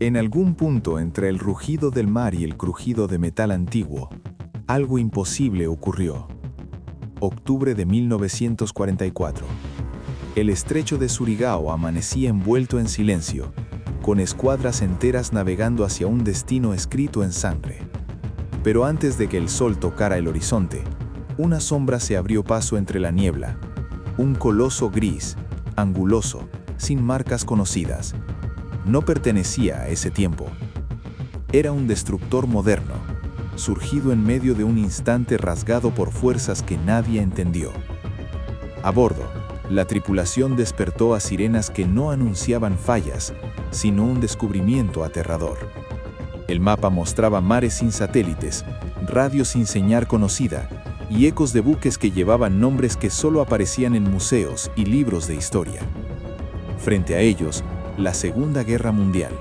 En algún punto entre el rugido del mar y el crujido de metal antiguo, algo imposible ocurrió. Octubre de 1944. El estrecho de Surigao amanecía envuelto en silencio, con escuadras enteras navegando hacia un destino escrito en sangre. Pero antes de que el sol tocara el horizonte, una sombra se abrió paso entre la niebla. Un coloso gris, anguloso, sin marcas conocidas. No pertenecía a ese tiempo. Era un destructor moderno, surgido en medio de un instante rasgado por fuerzas que nadie entendió. A bordo, la tripulación despertó a sirenas que no anunciaban fallas, sino un descubrimiento aterrador. El mapa mostraba mares sin satélites, radios sin señal conocida y ecos de buques que llevaban nombres que solo aparecían en museos y libros de historia. Frente a ellos, la Segunda Guerra Mundial,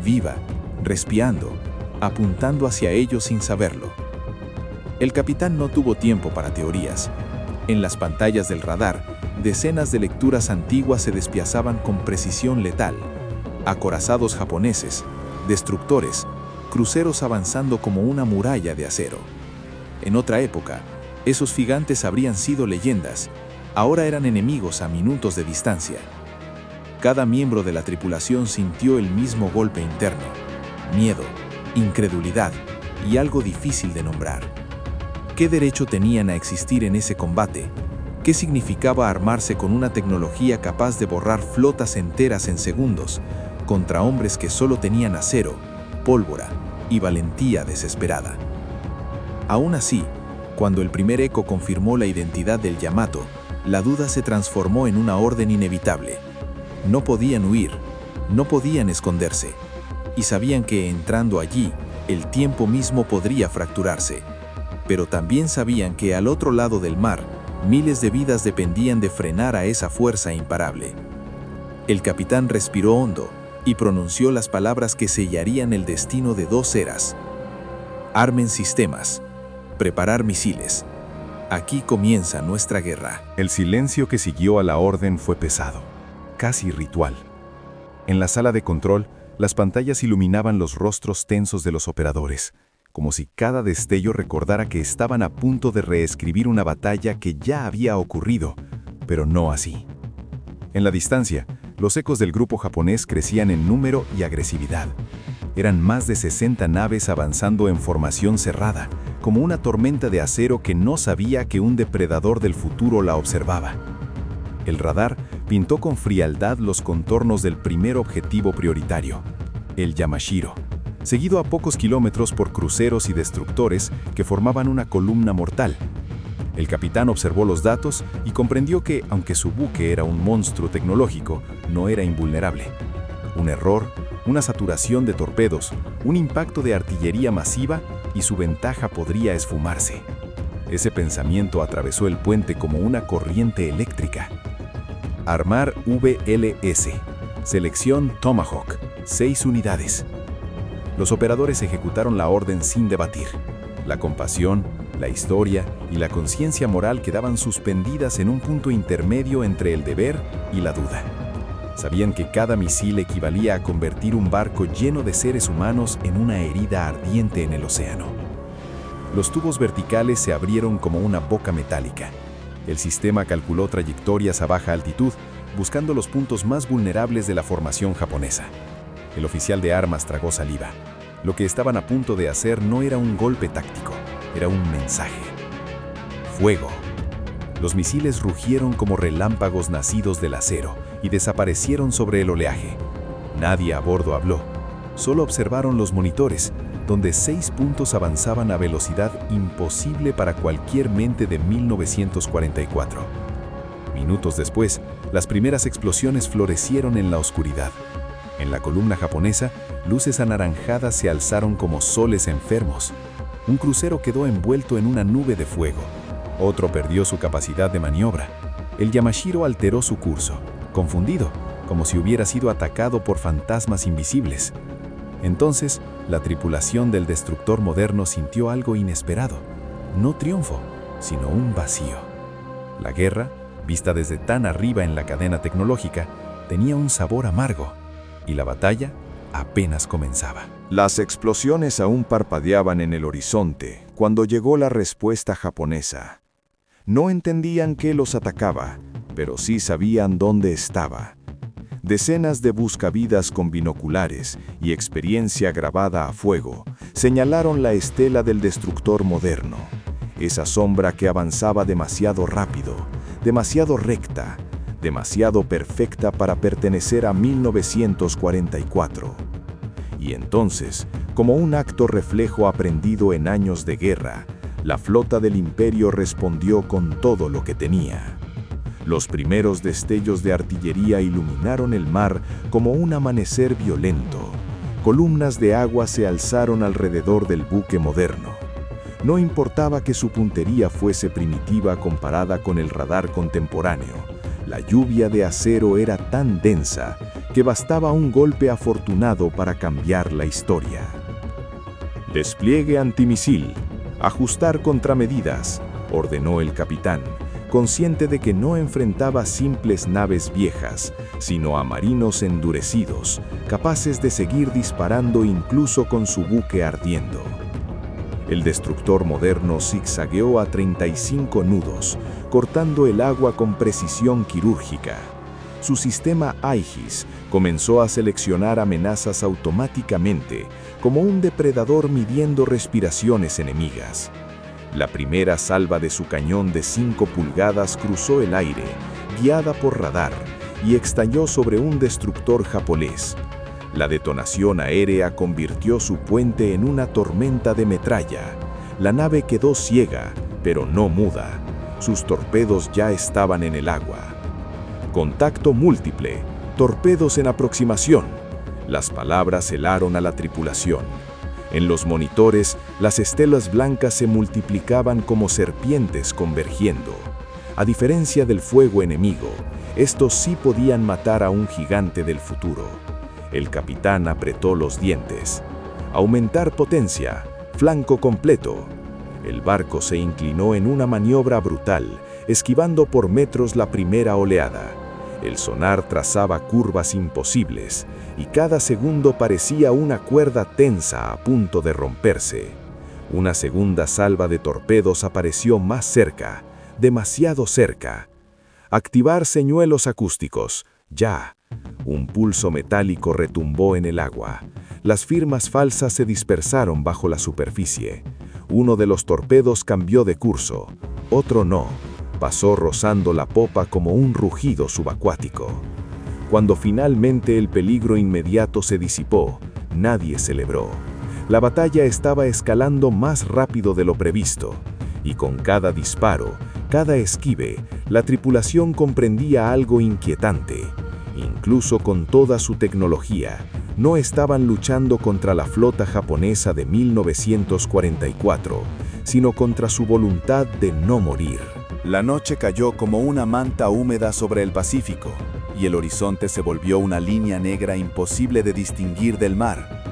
viva, respirando, apuntando hacia ellos sin saberlo. El capitán no tuvo tiempo para teorías. En las pantallas del radar, decenas de lecturas antiguas se despiazaban con precisión letal. Acorazados japoneses, destructores, cruceros avanzando como una muralla de acero. En otra época, esos gigantes habrían sido leyendas, ahora eran enemigos a minutos de distancia. Cada miembro de la tripulación sintió el mismo golpe interno: miedo, incredulidad y algo difícil de nombrar. ¿Qué derecho tenían a existir en ese combate? ¿Qué significaba armarse con una tecnología capaz de borrar flotas enteras en segundos, contra hombres que solo tenían acero, pólvora y valentía desesperada? Aún así, cuando el primer eco confirmó la identidad del Yamato, la duda se transformó en una orden inevitable. No podían huir, no podían esconderse, y sabían que entrando allí, el tiempo mismo podría fracturarse. Pero también sabían que al otro lado del mar, miles de vidas dependían de frenar a esa fuerza imparable. El capitán respiró hondo y pronunció las palabras que sellarían el destino de dos eras. Armen sistemas, preparar misiles. Aquí comienza nuestra guerra. El silencio que siguió a la orden fue pesado, casi ritual. En la sala de control, las pantallas iluminaban los rostros tensos de los operadores, como si cada destello recordara que estaban a punto de reescribir una batalla que ya había ocurrido, pero no así. En la distancia, los ecos del grupo japonés crecían en número y agresividad. Eran más de 60 naves avanzando en formación cerrada, como una tormenta de acero que no sabía que un depredador del futuro la observaba. El radar pintó con frialdad los contornos del primer objetivo prioritario, el Yamashiro, seguido a pocos kilómetros por cruceros y destructores que formaban una columna mortal. El capitán observó los datos y comprendió que, aunque su buque era un monstruo tecnológico, no era invulnerable. Un error, una saturación de torpedos, un impacto de artillería masiva y su ventaja podría esfumarse. Ese pensamiento atravesó el puente como una corriente eléctrica. Armar VLS. Selección Tomahawk. 6 unidades. Los operadores ejecutaron la orden sin debatir. La compasión, la historia y la conciencia moral quedaban suspendidas en un punto intermedio entre el deber y la duda. Sabían que cada misil equivalía a convertir un barco lleno de seres humanos en una herida ardiente en el océano. Los tubos verticales se abrieron como una boca metálica. El sistema calculó trayectorias a baja altitud, buscando los puntos más vulnerables de la formación japonesa. El oficial de armas tragó saliva. Lo que estaban a punto de hacer no era un golpe táctico, era un mensaje. Fuego. Los misiles rugieron como relámpagos nacidos del acero y desaparecieron sobre el oleaje. Nadie a bordo habló. Solo observaron los monitores, donde 6 puntos avanzaban a velocidad imposible para cualquier mente de 1944. Minutos después, las primeras explosiones florecieron en la oscuridad. En la columna japonesa, luces anaranjadas se alzaron como soles enfermos. Un crucero quedó envuelto en una nube de fuego. Otro perdió su capacidad de maniobra. El Yamashiro alteró su curso, confundido, como si hubiera sido atacado por fantasmas invisibles. Entonces, la tripulación del destructor moderno sintió algo inesperado. No triunfo, sino un vacío. La guerra, vista desde tan arriba en la cadena tecnológica, tenía un sabor amargo, y la batalla, apenas comenzaba. Las explosiones aún parpadeaban en el horizonte cuando llegó la respuesta japonesa. No entendían qué los atacaba, pero sí sabían dónde estaba. Decenas de buscavidas con binoculares y experiencia grabada a fuego señalaron la estela del destructor moderno, esa sombra que avanzaba demasiado rápido, demasiado recta, demasiado perfecta para pertenecer a 1944. Y entonces, como un acto reflejo aprendido en años de guerra, la flota del Imperio respondió con todo lo que tenía. Los primeros destellos de artillería iluminaron el mar como un amanecer violento. Columnas de agua se alzaron alrededor del buque moderno. No importaba que su puntería fuese primitiva comparada con el radar contemporáneo. La lluvia de acero era tan densa que bastaba un golpe afortunado para cambiar la historia. «Despliegue antimisil. Ajustar contramedidas», ordenó el capitán, consciente de que no enfrentaba simples naves viejas, sino a marinos endurecidos, capaces de seguir disparando incluso con su buque ardiendo. El destructor moderno zigzagueó a 35 nudos, cortando el agua con precisión quirúrgica. Su sistema Aegis comenzó a seleccionar amenazas automáticamente, como un depredador midiendo respiraciones enemigas. La primera salva de su cañón de 5 pulgadas cruzó el aire, guiada por radar, y estalló sobre un destructor japonés. La detonación aérea convirtió su puente en una tormenta de metralla. La nave quedó ciega, pero no muda. Sus torpedos ya estaban en el agua. «Contacto múltiple. Torpedos en aproximación». Las palabras helaron a la tripulación. En los monitores, las estelas blancas se multiplicaban como serpientes convergiendo. A diferencia del fuego enemigo, estos sí podían matar a un gigante del futuro. El capitán apretó los dientes. «Aumentar potencia. Flanco completo». El barco se inclinó en una maniobra brutal, esquivando por metros la primera oleada. El sonar trazaba curvas imposibles, y cada segundo parecía una cuerda tensa a punto de romperse. Una segunda salva de torpedos apareció más cerca, demasiado cerca. «Activar señuelos acústicos. Ya». Un pulso metálico retumbó en el agua. Las firmas falsas se dispersaron bajo la superficie. Uno de los torpedos cambió de curso, otro no. Pasó rozando la popa como un rugido subacuático. Cuando finalmente el peligro inmediato se disipó, nadie celebró. La batalla estaba escalando más rápido de lo previsto, y con cada disparo, cada esquive, la tripulación comprendía algo inquietante. Incluso con toda su tecnología, no estaban luchando contra la flota japonesa de 1944, sino contra su voluntad de no morir. La noche cayó como una manta húmeda sobre el Pacífico, y el horizonte se volvió una línea negra imposible de distinguir del mar.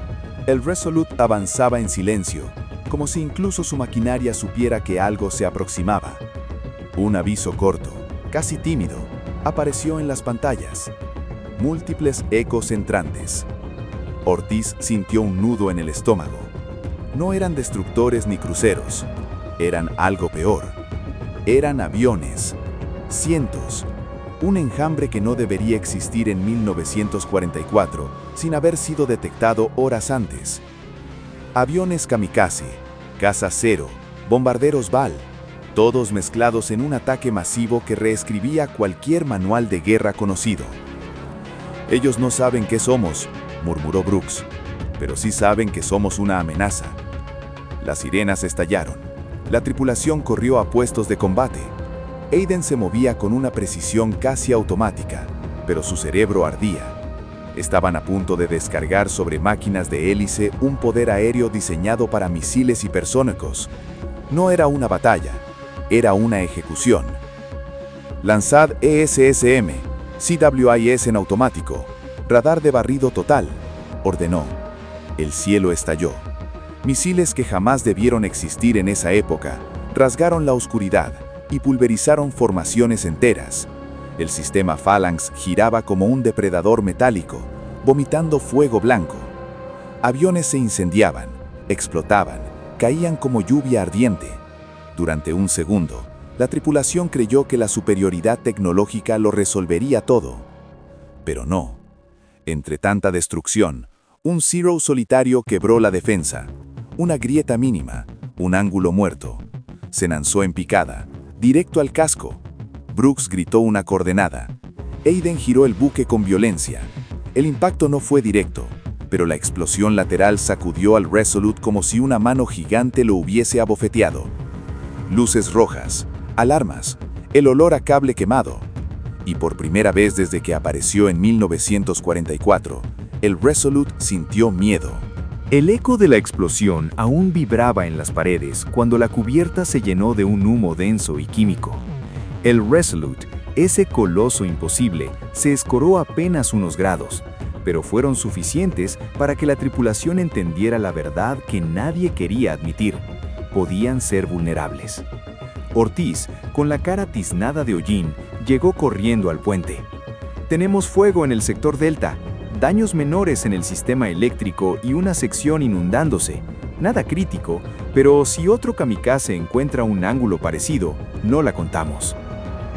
El Resolute avanzaba en silencio, como si incluso su maquinaria supiera que algo se aproximaba. Un aviso corto, casi tímido, apareció en las pantallas. Múltiples ecos entrantes. Ortiz sintió un nudo en el estómago. No eran destructores ni cruceros. Eran algo peor. Eran aviones. Cientos. Un enjambre que no debería existir en 1944 sin haber sido detectado horas antes. Aviones kamikaze, caza cero, bombarderos Bal, todos mezclados en un ataque masivo que reescribía cualquier manual de guerra conocido. «Ellos no saben qué somos», murmuró Brooks, «pero sí saben que somos una amenaza». Las sirenas estallaron. La tripulación corrió a puestos de combate. Aiden se movía con una precisión casi automática, pero su cerebro ardía. Estaban a punto de descargar sobre máquinas de hélice un poder aéreo diseñado para misiles hipersónicos. No era una batalla, era una ejecución. «Lanzad ESSM, CWIS en automático, radar de barrido total», ordenó. El cielo estalló. Misiles que jamás debieron existir en esa época rasgaron la oscuridad y pulverizaron formaciones enteras. El sistema Phalanx giraba como un depredador metálico, vomitando fuego blanco. Aviones se incendiaban, explotaban, caían como lluvia ardiente. Durante un segundo, la tripulación creyó que la superioridad tecnológica lo resolvería todo. Pero no. Entre tanta destrucción, un Zero solitario quebró la defensa. Una grieta mínima, un ángulo muerto. Se lanzó en picada, directo al casco. Brooks gritó una coordenada. Aiden giró el buque con violencia. El impacto no fue directo, pero la explosión lateral sacudió al Resolute como si una mano gigante lo hubiese abofeteado. Luces rojas, alarmas, el olor a cable quemado. Y por primera vez desde que apareció en 1944, el Resolute sintió miedo. El eco de la explosión aún vibraba en las paredes cuando la cubierta se llenó de un humo denso y químico. El Resolute, ese coloso imposible, se escoró apenas unos grados, pero fueron suficientes para que la tripulación entendiera la verdad que nadie quería admitir. Podían ser vulnerables. Ortiz, con la cara tiznada de hollín, llegó corriendo al puente. «Tenemos fuego en el sector Delta, daños menores en el sistema eléctrico y una sección inundándose. Nada crítico, pero si otro kamikaze encuentra un ángulo parecido, no la contamos».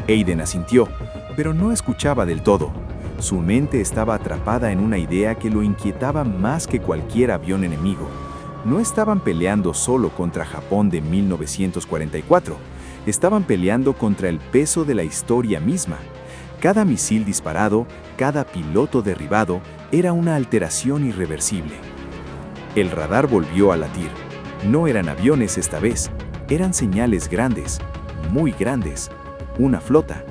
Aiden asintió, pero no escuchaba del todo. Su mente estaba atrapada en una idea que lo inquietaba más que cualquier avión enemigo. No estaban peleando solo contra Japón de 1944, estaban peleando contra el peso de la historia misma. Cada misil disparado, cada piloto derribado, era una alteración irreversible. El radar volvió a latir. No eran aviones esta vez, eran señales grandes, muy grandes. Una flota.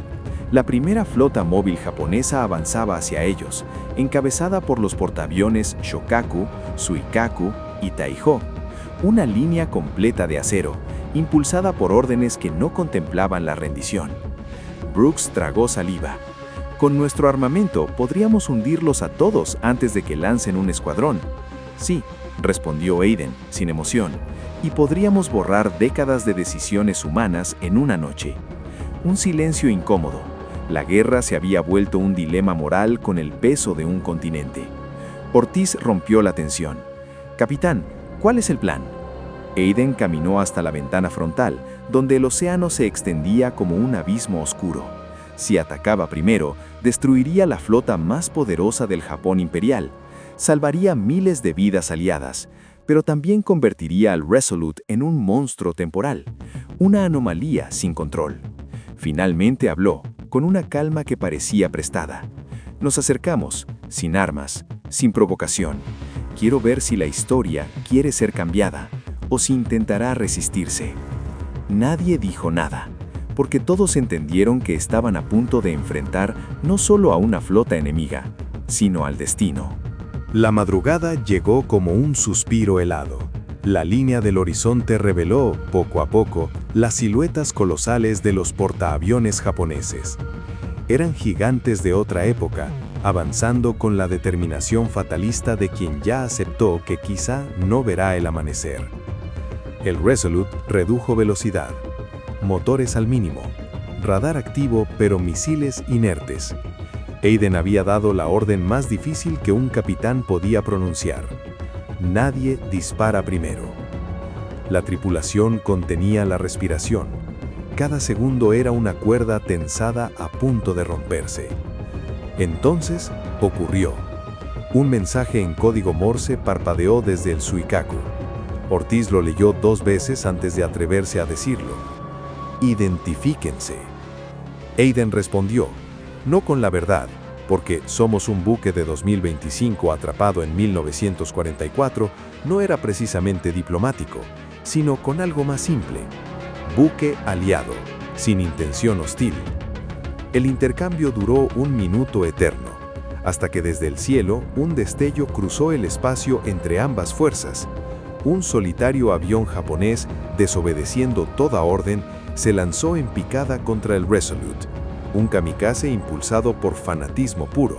La primera flota móvil japonesa avanzaba hacia ellos, encabezada por los portaaviones Shokaku, Suikaku y Taiho. Una línea completa de acero, impulsada por órdenes que no contemplaban la rendición. Brooks tragó saliva. «Con nuestro armamento podríamos hundirlos a todos antes de que lancen un escuadrón». «Sí», respondió Aiden, sin emoción, «y podríamos borrar décadas de decisiones humanas en una noche». Un silencio incómodo. La guerra se había vuelto un dilema moral con el peso de un continente. Ortiz rompió la tensión. «Capitán, ¿cuál es el plan?» Aiden caminó hasta la ventana frontal, donde el océano se extendía como un abismo oscuro. Si atacaba primero, destruiría la flota más poderosa del Japón imperial, salvaría miles de vidas aliadas, pero también convertiría al Resolute en un monstruo temporal, una anomalía sin control. Finalmente habló, con una calma que parecía prestada. «Nos acercamos, sin armas, sin provocación. Quiero ver si la historia quiere ser cambiada, o si intentará resistirse». Nadie dijo nada, porque todos entendieron que estaban a punto de enfrentar no solo a una flota enemiga, sino al destino. La madrugada llegó como un suspiro helado. La línea del horizonte reveló, poco a poco, las siluetas colosales de los portaaviones japoneses. Eran gigantes de otra época, avanzando con la determinación fatalista de quien ya aceptó que quizá no verá el amanecer. El Resolute redujo velocidad, motores al mínimo, radar activo pero misiles inertes. Aiden había dado la orden más difícil que un capitán podía pronunciar. Nadie dispara primero. La tripulación contenía la respiración. Cada segundo era una cuerda tensada a punto de romperse. Entonces ocurrió. Un mensaje en código Morse parpadeó desde el Suikaku. Ortiz lo leyó 2 veces antes de atreverse a decirlo. «Identifíquense». Aiden respondió, no con la verdad, porque somos un buque de 2025 atrapado en 1944, no era precisamente diplomático, sino con algo más simple. Buque aliado, sin intención hostil. El intercambio duró 1 minuto eterno, hasta que desde el cielo un destello cruzó el espacio entre ambas fuerzas. Un solitario avión japonés, desobedeciendo toda orden, se lanzó en picada contra el Resolute. Un kamikaze impulsado por fanatismo puro.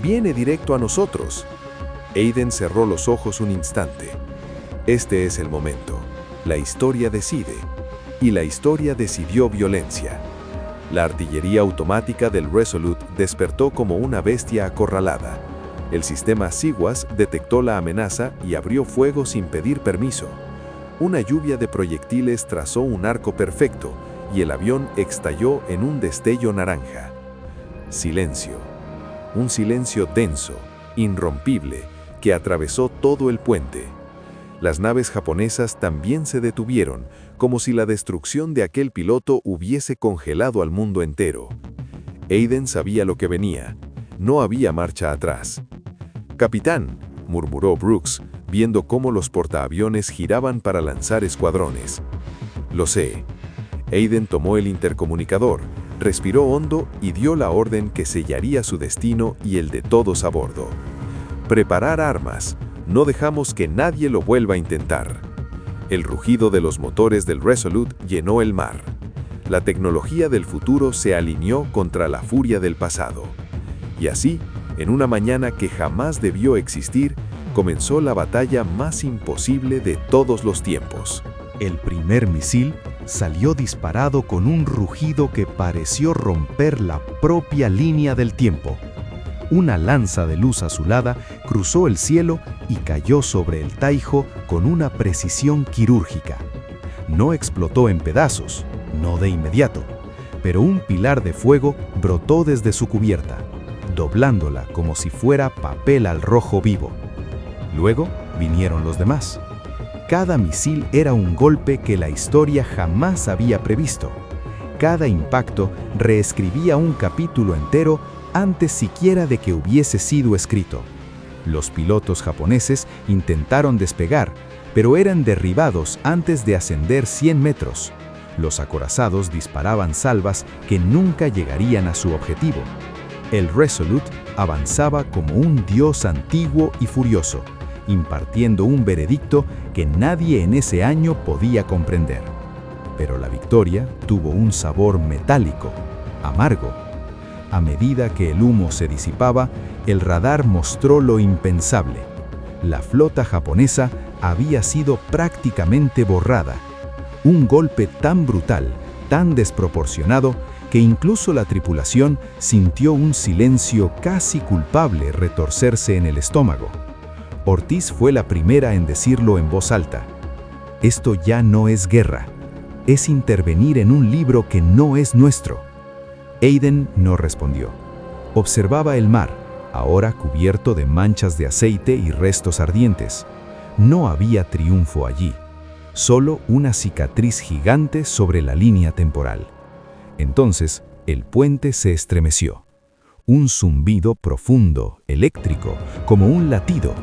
«Viene directo a nosotros». Aiden cerró los ojos un instante. Este es el momento. La historia decide. Y la historia decidió violencia. La artillería automática del Resolute despertó como una bestia acorralada. El sistema SEAWAS detectó la amenaza y abrió fuego sin pedir permiso. Una lluvia de proyectiles trazó un arco perfecto y el avión estalló en un destello naranja. Silencio. Un silencio denso, irrompible, que atravesó todo el puente. Las naves japonesas también se detuvieron, como si la destrucción de aquel piloto hubiese congelado al mundo entero. Aiden sabía lo que venía. No había marcha atrás. «Capitán», murmuró Brooks, viendo cómo los portaaviones giraban para lanzar escuadrones. «Lo sé». Aiden tomó el intercomunicador, respiró hondo y dio la orden que sellaría su destino y el de todos a bordo. «Preparar armas. No dejamos que nadie lo vuelva a intentar». El rugido de los motores del Resolute llenó el mar. La tecnología del futuro se alineó contra la furia del pasado. Y así, en una mañana que jamás debió existir, comenzó la batalla más imposible de todos los tiempos. El primer misil salió disparado con un rugido que pareció romper la propia línea del tiempo. Una lanza de luz azulada cruzó el cielo y cayó sobre el Taijo con una precisión quirúrgica. No explotó en pedazos, no de inmediato, pero un pilar de fuego brotó desde su cubierta, doblándola como si fuera papel al rojo vivo. Luego vinieron los demás. Cada misil era un golpe que la historia jamás había previsto. Cada impacto reescribía un capítulo entero antes siquiera de que hubiese sido escrito. Los pilotos japoneses intentaron despegar, pero eran derribados antes de ascender 100 metros. Los acorazados disparaban salvas que nunca llegarían a su objetivo. El Resolute avanzaba como un dios antiguo y furioso, impartiendo un veredicto que nadie en ese año podía comprender. Pero la victoria tuvo un sabor metálico, amargo. A medida que el humo se disipaba, el radar mostró lo impensable. La flota japonesa había sido prácticamente borrada. Un golpe tan brutal, tan desproporcionado, que incluso la tripulación sintió un silencio casi culpable retorcerse en el estómago. Ortiz fue la primera en decirlo en voz alta. Esto ya no es guerra, es intervenir en un libro que no es nuestro. Aiden no respondió. Observaba el mar, ahora cubierto de manchas de aceite y restos ardientes. No había triunfo allí, solo una cicatriz gigante sobre la línea temporal. Entonces, el puente se estremeció. Un zumbido profundo, eléctrico, como un latido.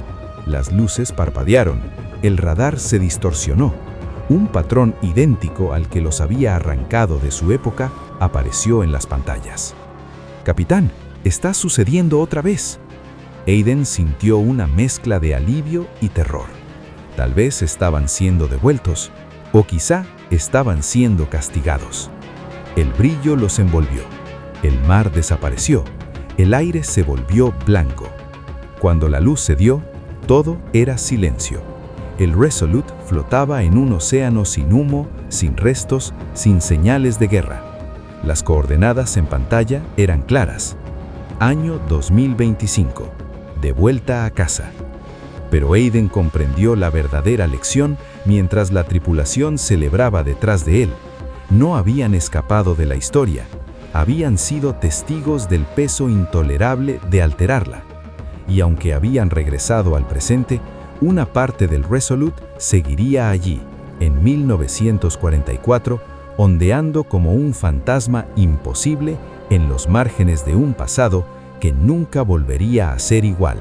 Las luces parpadearon, el radar se distorsionó. Un patrón idéntico al que los había arrancado de su época apareció en las pantallas. «Capitán, está sucediendo otra vez». Aiden sintió una mezcla de alivio y terror. Tal vez estaban siendo devueltos, o quizá estaban siendo castigados. El brillo los envolvió. El mar desapareció. El aire se volvió blanco. Cuando la luz se dio, todo era silencio. El Resolute flotaba en un océano sin humo, sin restos, sin señales de guerra. Las coordenadas en pantalla eran claras. Año 2025. De vuelta a casa. Pero Aiden comprendió la verdadera lección mientras la tripulación celebraba detrás de él. No habían escapado de la historia. Habían sido testigos del peso intolerable de alterarla. Y aunque habían regresado al presente, una parte del Resolute seguiría allí, en 1944, ondeando como un fantasma imposible en los márgenes de un pasado que nunca volvería a ser igual.